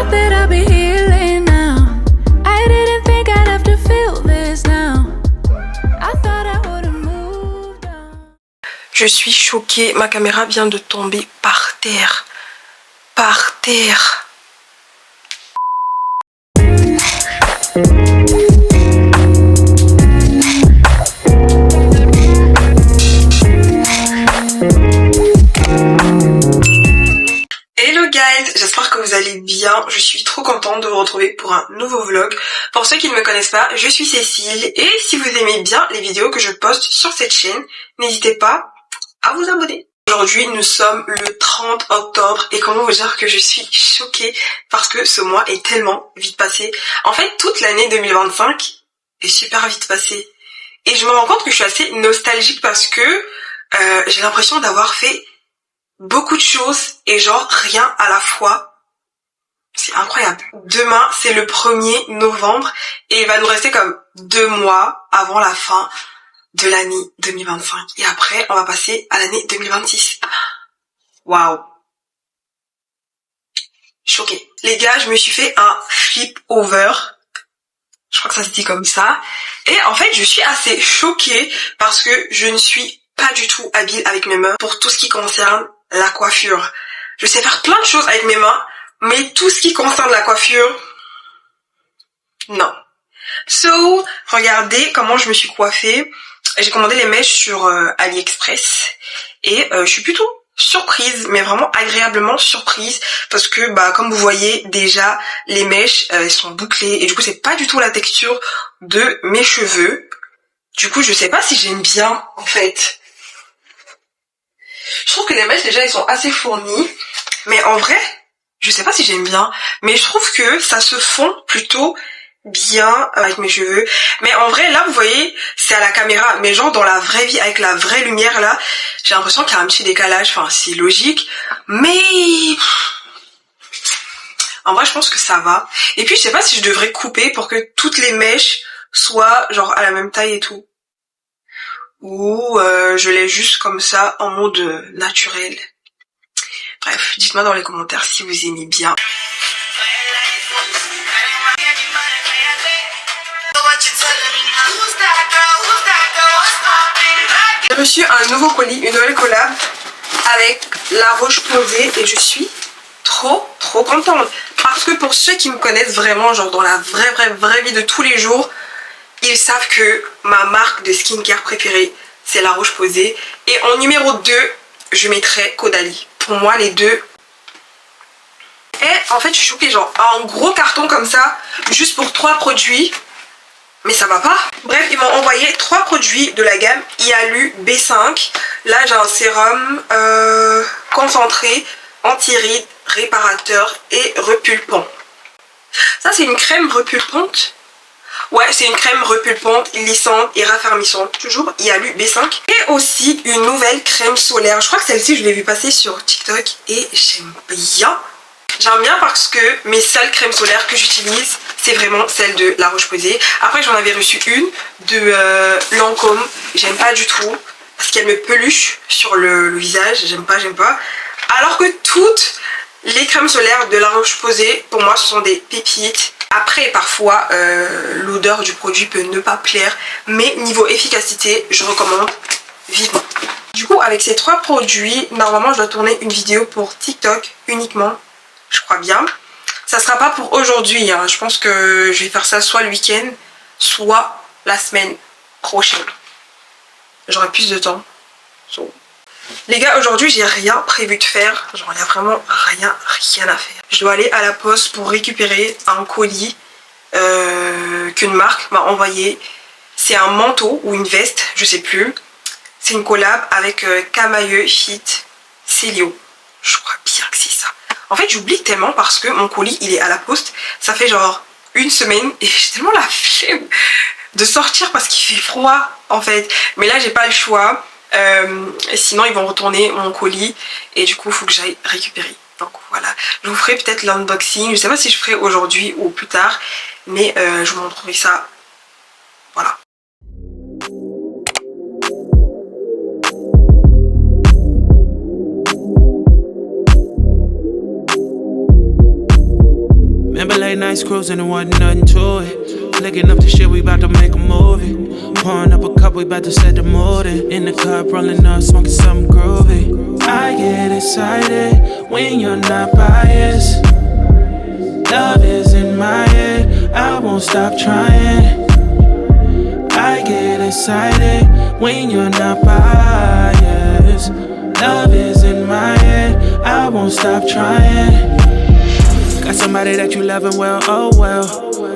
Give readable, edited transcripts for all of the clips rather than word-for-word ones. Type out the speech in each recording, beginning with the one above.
Thought that I'd be healing now. I didn't think I'd have to feel this now. I thought I would have moved on. Je suis choquée, ma caméra vient de tomber par terre. Par terre. Hello guys, j'espère que vous allez bien. Je suis trop contente de vous retrouver pour un nouveau vlog. Pour ceux qui ne me connaissent pas, je suis Cécile et si vous aimez bien les vidéos que je poste sur cette chaîne, n'hésitez pas à vous abonner. Aujourd'hui, nous sommes le 30 octobre et comment vous dire que je suis choquée parce que ce mois est tellement vite passé. En fait, toute l'année 2025 est super vite passée. Et je me rends compte que je suis assez nostalgique parce que j'ai l'impression d'avoir fait beaucoup de choses et genre rien à la fois. C'est incroyable. Demain, c'est le 1er novembre et il va nous rester comme 2 mois avant la fin de l'année 2025. Et après, on va passer à l'année 2026. Waouh. Choquée. Les gars, je me suis fait un flip over. Je crois que ça se dit comme ça. Et en fait, je suis assez choquée parce que je ne suis pas du tout habile avec mes mains pour tout ce qui concerne la coiffure. Je sais faire plein de choses avec mes mains, mais tout ce qui concerne la coiffure, non. So, regardez comment je me suis coiffée. J'ai commandé les mèches sur AliExpress et je suis plutôt surprise, mais vraiment agréablement surprise parce que comme vous voyez déjà les mèches elles sont bouclées et du coup c'est pas du tout la texture de mes cheveux. Du coup je sais pas si j'aime bien en fait. Je trouve que les mèches déjà elles sont assez fournies, mais en vrai je sais pas si j'aime bien, mais je trouve que ça se fond plutôt bien avec mes cheveux. Mais en vrai là vous voyez c'est à la caméra, mais genre dans la vraie vie avec la vraie lumière là j'ai l'impression qu'il y a un petit décalage, enfin c'est logique, mais en vrai je pense que ça va. Et puis je sais pas si je devrais couper pour que toutes les mèches soient genre à la même taille et tout, ou je laisse juste comme ça en mode naturel. Bref, dites-moi dans les commentaires si vous aimez bien. J'ai reçu un nouveau colis, une nouvelle collab avec La Roche-Posay et je suis trop contente parce que pour ceux qui me connaissent vraiment genre dans la vraie vie de tous les jours, ils savent que ma marque de skincare préférée c'est La Roche-Posay et en numéro 2 je mettrai Caudalie. Pour moi les deux. Et en fait je suis choquée, genre un gros carton comme ça juste pour 3 produits. Mais ça va pas. Bref, ils m'ont envoyé 3 produits de la gamme Yalu B5. Là, j'ai un sérum concentré, anti-rides, réparateur et repulpant. Ça, c'est une crème repulpante. Ouais, c'est une crème repulpante, lissante et raffermissante. Toujours Yalu B5. Et aussi une nouvelle crème solaire. Je crois que celle-ci, je l'ai vue passer sur TikTok et j'aime bien. J'aime bien parce que mes seules crèmes solaires que j'utilise, c'est vraiment celle de La Roche-Posay. Après, j'en avais reçu une de Lancôme. J'aime pas du tout parce qu'elle me peluche sur le visage. J'aime pas. Alors que toutes les crèmes solaires de La Roche-Posay, pour moi, ce sont des pépites. Après, parfois, l'odeur du produit peut ne pas plaire. Mais niveau efficacité, je recommande vivement. Du coup, avec ces 3 produits, normalement, je dois tourner une vidéo pour TikTok uniquement. Je crois bien. Ça sera pas pour aujourd'hui, hein. Je pense que je vais faire ça soit le week-end, soit la semaine prochaine. J'aurai plus de temps. So. Les gars, aujourd'hui j'ai rien prévu de faire. Genre il n'y a vraiment rien à faire. Je dois aller à la poste pour récupérer un colis qu'une marque m'a envoyé. C'est un manteau ou une veste, je sais plus. C'est une collab avec Camailleux Fit Célio. Je crois bien que c'est ça. En fait j'oublie tellement parce que mon colis il est à la poste. Ça fait genre 1 semaine et j'ai tellement la flemme de sortir parce qu'il fait froid en fait. Mais là j'ai pas le choix. Sinon ils vont retourner mon colis et du coup il faut que j'aille récupérer. Donc voilà, je vous ferai peut-être l'unboxing. Je sais pas si je ferai aujourd'hui ou plus tard. Mais je vous montrerai ça. Voilà. Remember late nights cruising and wasn't nothing to it. Flicking up the shit, we about to make a movie. Pouring up a cup, we about to set the mood in the cup, rolling up, smoking something groovy. I get excited when you're not biased. Love is in my head, I won't stop trying. I get excited when you're not biased. Love is in my head, I won't stop trying. Got somebody that you loving well, oh well.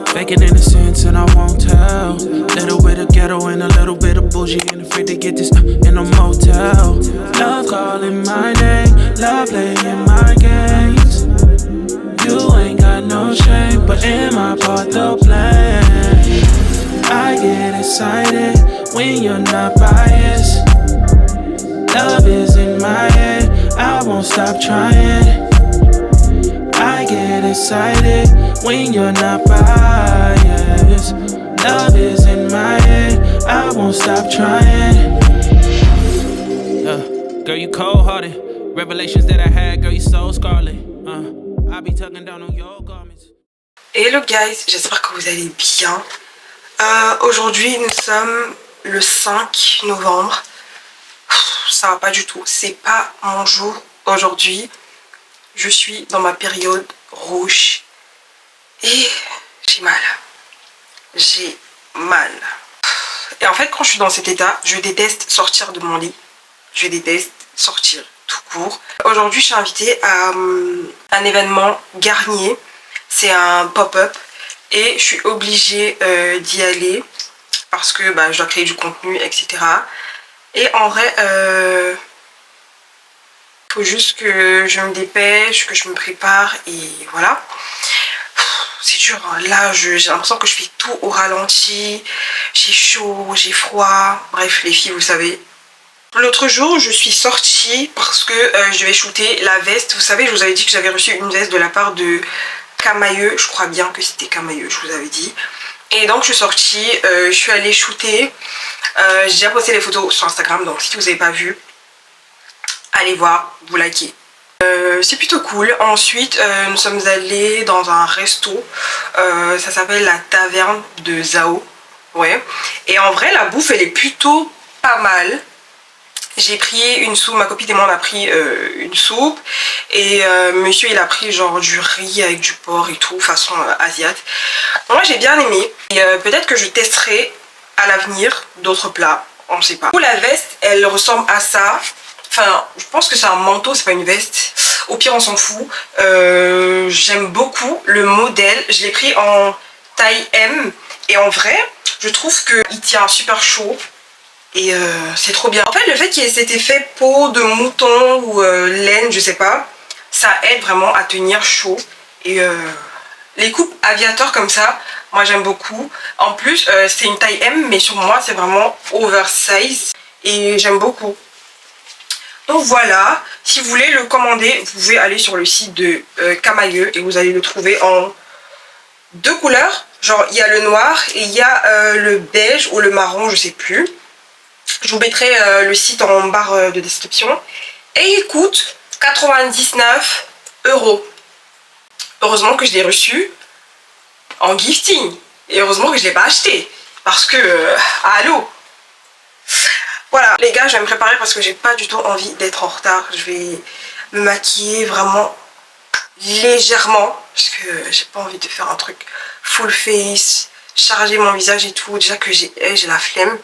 Faking innocence and I won't tell. Little bit of ghetto and a little bit of bougie. Ain't afraid to get this in a motel. Love calling my name, love laying my games. You ain't got no shame, but am I part the blame? I get excited when you're not biased. Love is in my head, I won't stop trying. I get excited when you're not biased. Love is in my head, I won't stop trying. Girl, you cold-hearted. Revelations that I had, girl, you so scarlet. I be tugging down on your garments. Hello guys, j'espère que vous allez bien. Aujourd'hui nous sommes le 5 novembre. Ça va pas du tout, c'est pas mon jour aujourd'hui. Je suis dans ma période rouge et j'ai mal. J'ai mal. Et en fait quand je suis dans cet état, je déteste sortir de mon lit. Je déteste sortir tout court. Aujourd'hui je suis invitée à un événement Garnier. C'est un pop-up et je suis obligée d'y aller parce que je dois créer du contenu, etc. Et en vrai, faut juste que je me dépêche, que je me prépare et voilà. C'est dur, hein. Là j'ai l'impression que je fais tout au ralenti. J'ai chaud, j'ai froid. Bref les filles vous savez. L'autre jour je suis sortie parce que je devais shooter la veste. Vous savez je vous avais dit que j'avais reçu une veste de la part de Camailleux. Je crois bien que c'était Camailleux, je vous avais dit. Et donc je suis sortie, je suis allée shooter. J'ai déjà posté les photos sur Instagram, donc si vous n'avez pas vu, allez voir, vous likez. C'est plutôt cool. Ensuite nous sommes allés dans un resto, ça s'appelle la Taverne de Zao. Ouais. Et en vrai la bouffe elle est plutôt pas mal. J'ai pris une soupe, ma copine et moi on a pris une soupe. Et monsieur il a pris genre du riz avec du porc et tout, façon asiate. Moi j'ai bien aimé. Et peut-être que je testerai à l'avenir d'autres plats, on ne sait pas. Pour la veste, elle ressemble à ça. Enfin, je pense que c'est un manteau, c'est pas une veste. Au pire on s'en fout. J'aime beaucoup le modèle. Je l'ai pris en taille M. Et en vrai, je trouve qu'il tient super chaud. Et c'est trop bien. En fait le fait qu'il y ait cet effet peau de mouton ou laine, je sais pas, ça aide vraiment à tenir chaud. Et les coupes aviateurs comme ça, moi j'aime beaucoup. En plus c'est une taille M mais sur moi c'est vraiment oversize. Et j'aime beaucoup. Donc voilà, si vous voulez le commander, vous pouvez aller sur le site de Camailleux et vous allez le trouver en deux couleurs. Genre il y a le noir et il y a le beige ou le marron, je sais plus. Je vous mettrai le site en barre de description. Et il coûte 99 €. Heureusement que je l'ai reçu en gifting. Et heureusement que je ne l'ai pas acheté. Parce que, allô. Voilà, les gars, je vais me préparer parce que j'ai pas du tout envie d'être en retard. Je vais me maquiller vraiment légèrement. Parce que j'ai pas envie de faire un truc full face, charger mon visage et tout. Déjà que j'ai la flemme.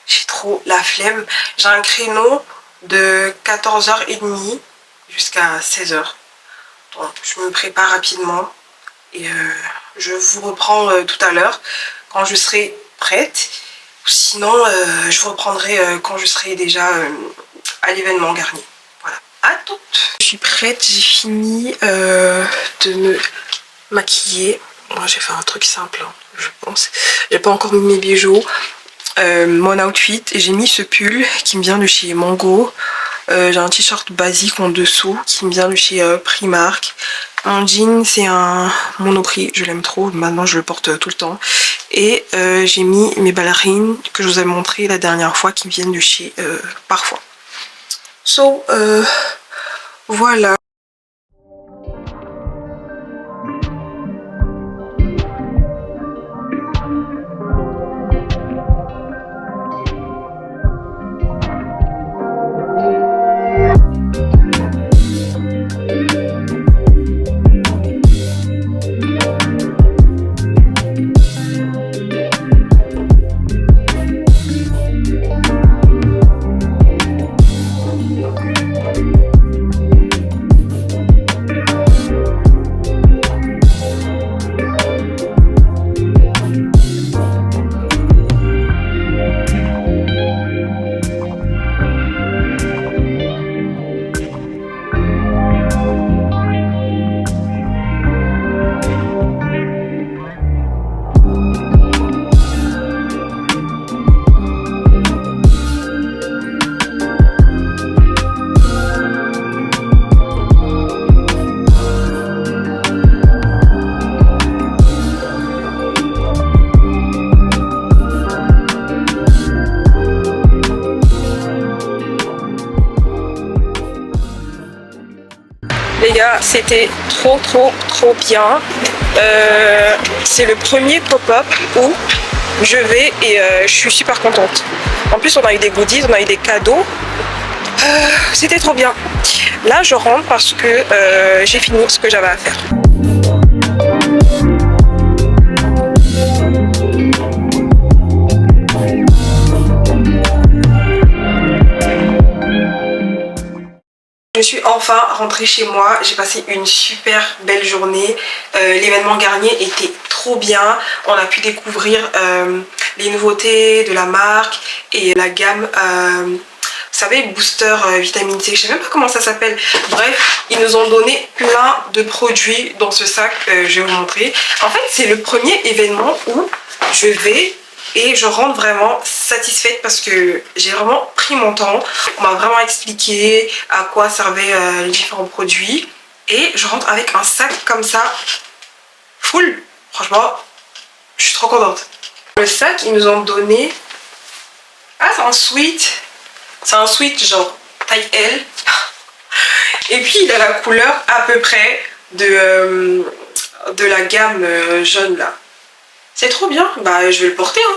J'ai trop la flemme. J'ai un créneau de 14h30 jusqu'à 16h. Donc je me prépare rapidement. Et je vous reprends tout à l'heure quand je serai prête. Sinon je vous reprendrai quand je serai déjà à l'événement Garnier. Voilà. À toutes. Je suis prête. J'ai fini de me maquiller. Moi j'ai fait un truc simple hein, je pense. J'ai pas encore mis mes bijoux. Mon outfit, j'ai mis ce pull qui me vient de chez Mango. J'ai un t-shirt basique en dessous qui me vient de chez Primark. Un jean, c'est un Monoprix, je l'aime trop, maintenant je le porte tout le temps. Et j'ai mis mes ballerines que je vous ai montré la dernière fois qui viennent de chez Parfois. So, voilà. Les gars, c'était trop bien. C'est le premier pop-up où je vais et je suis super contente. En plus, on a eu des goodies, on a eu des cadeaux. C'était trop bien. Là, je rentre parce que j'ai fini ce que j'avais à faire. Je suis enfin rentrée chez moi, j'ai passé une super belle journée. L'événement Garnier était trop bien. On a pu découvrir les nouveautés de la marque et la gamme, vous savez, booster vitamine C, je sais même pas comment ça s'appelle. Bref, ils nous ont donné plein de produits dans ce sac, je vais vous montrer. En fait, c'est le premier événement où je vais et je rentre vraiment satisfaite parce que j'ai vraiment pris mon temps. On m'a vraiment expliqué à quoi servaient les différents produits. Et je rentre avec un sac comme ça, full. Franchement, je suis trop contente. Le sac, ils nous ont donné... Ah, c'est un sweat. C'est un sweat genre taille L. Et puis, il a la couleur à peu près de la gamme jaune là. C'est trop bien, bah je vais le porter hein.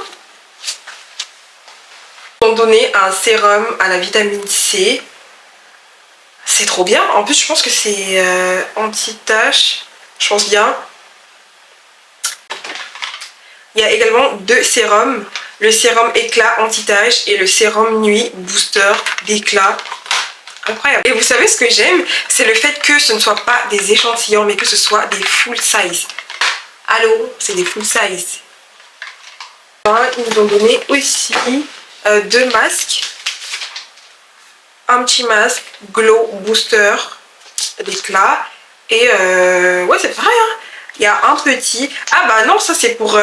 Ils m'ont donné un sérum à la vitamine C. C'est trop bien, en plus je pense que c'est anti-tache, je pense bien. Il y a également deux sérums, le sérum éclat anti-tache et le sérum nuit booster d'éclat. Incroyable. Et vous savez ce que j'aime, c'est le fait que ce ne soit pas des échantillons mais que ce soit des full size. Allô, c'est des full size. Ils nous ont donné aussi deux masques. Un petit masque Glow Booster d'éclat. Et ouais, c'est pareil. Hein. Il y a un petit. Ah bah non, ça c'est pour...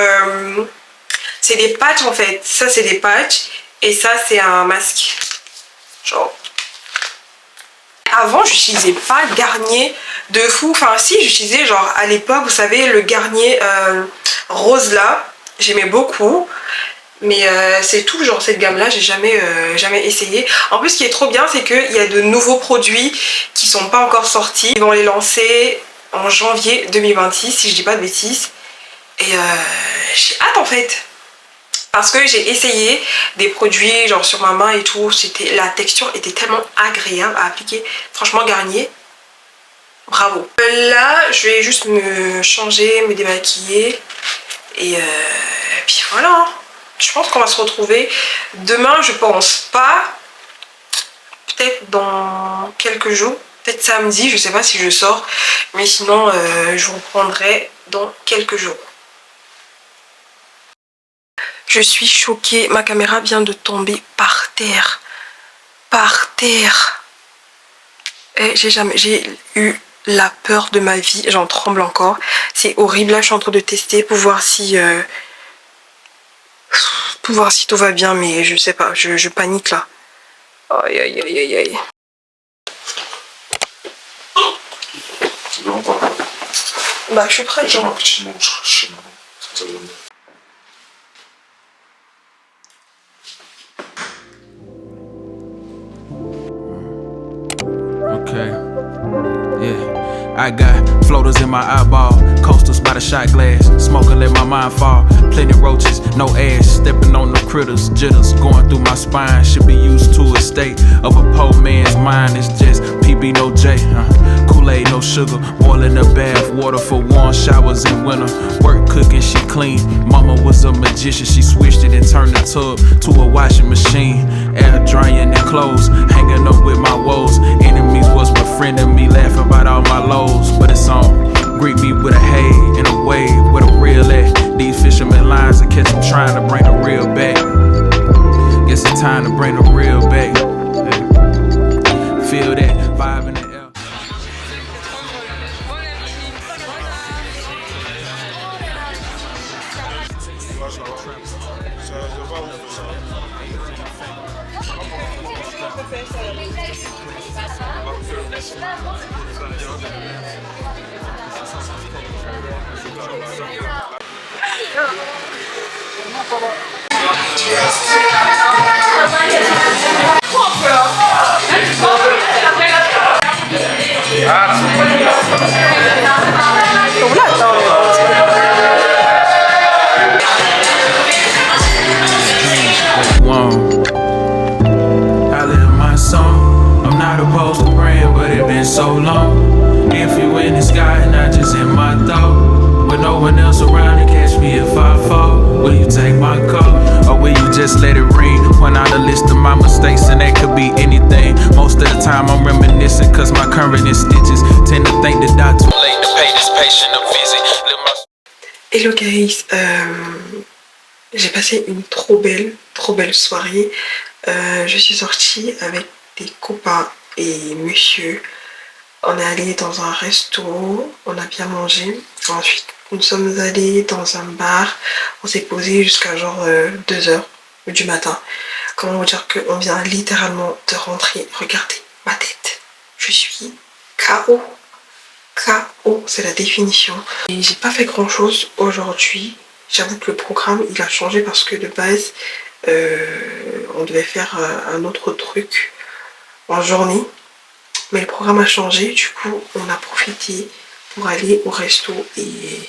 c'est des patchs en fait. Ça c'est des patchs. Et ça c'est un masque. Genre... Avant, j'utilisais pas le Garnier de fou. Enfin, si, j'utilisais genre à l'époque, vous savez, le Garnier rose là. J'aimais beaucoup. Mais c'est tout, genre cette gamme-là, j'ai jamais essayé. En plus, ce qui est trop bien, c'est qu'il y a de nouveaux produits qui sont pas encore sortis. Ils vont les lancer en janvier 2026, si je dis pas de bêtises. Et j'ai hâte en fait. Parce que j'ai essayé des produits genre sur ma main et tout, la texture était tellement agréable à appliquer. Franchement Garnier, bravo. Là je vais juste me changer, me démaquiller et puis voilà. Je pense qu'on va se retrouver demain, je pense pas. Peut-être dans quelques jours, peut-être samedi, je sais pas si je sors. Mais sinon je vous reprendrai dans quelques jours. Je suis choquée, ma caméra vient de tomber par terre. Par terre. J'ai eu la peur de ma vie, j'en tremble encore. C'est horrible, là je suis en train de tester pour voir si tout va bien, mais je sais pas, je panique là. Aïe aïe aïe aïe aïe. Bah je suis prête. Hein. Okay, yeah. I got floaters in my eyeball, coasters by the shot glass, smoking let my mind fall. Plenty roaches, no ass, stepping on the critters, jitters going through my spine. Should be used to a state of a poor man's mind. It's just PB no J, Kool-Aid no sugar, boiling the bath water for warm showers in winter. Work cooking, she clean. Mama was a magician, she switched it and turned the tub to a washing machine. Air drying and clothes, hanging up with my woes. Enemies was befriending me, laughing about all my lows. But it's on, greet me with a hey and a wave, with a real at. These fisherman lines, I catch them trying to bring the real back. Guess it's time to bring the real back. Hey. Feel that vibe in the air. Ah, I live my song. I'm not opposed to praying, but it's been so long. If you in the sky, not just in my thought. With no one else around to catch me if I fall. Will you take my call? Or will you just let it ring? Point out a list of my mistakes, and that could be anything. Most of the time I'm reminiscing, cause my current in stitches. Tend to think that I'm too late to pay this patient a visit. Hello guys, j'ai passé une trop belle soirée. Je suis sortie avec des copains et monsieur. On est allé dans un resto, on a bien mangé. Ensuite, nous sommes allés dans un bar. On s'est posé jusqu'à genre 2h du matin. Comment vous dire qu'on vient littéralement de rentrer. Regardez ma tête. Je suis KO. KO, c'est la définition. Et j'ai pas fait grand chose aujourd'hui. J'avoue que le programme il a changé parce que de base on devait faire un autre truc en journée. Mais le programme a changé, du coup on a profité pour aller au resto et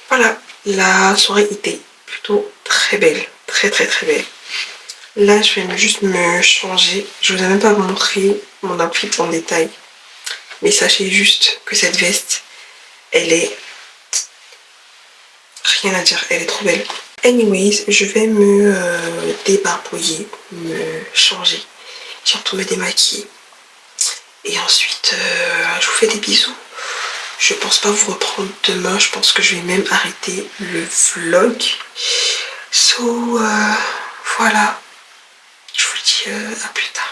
voilà, la soirée était plutôt très belle, très belle. Là je vais juste me changer, je vous ai même pas montré mon outfit en détail. Mais sachez juste que cette veste, elle est... rien à dire, elle est trop belle. Anyways, je vais me débarbouiller, me changer, surtout me démaquiller. Et ensuite, je vous fais des bisous. Je pense pas vous reprendre demain, je pense que je vais même arrêter le vlog. So, voilà, je vous dis à plus tard.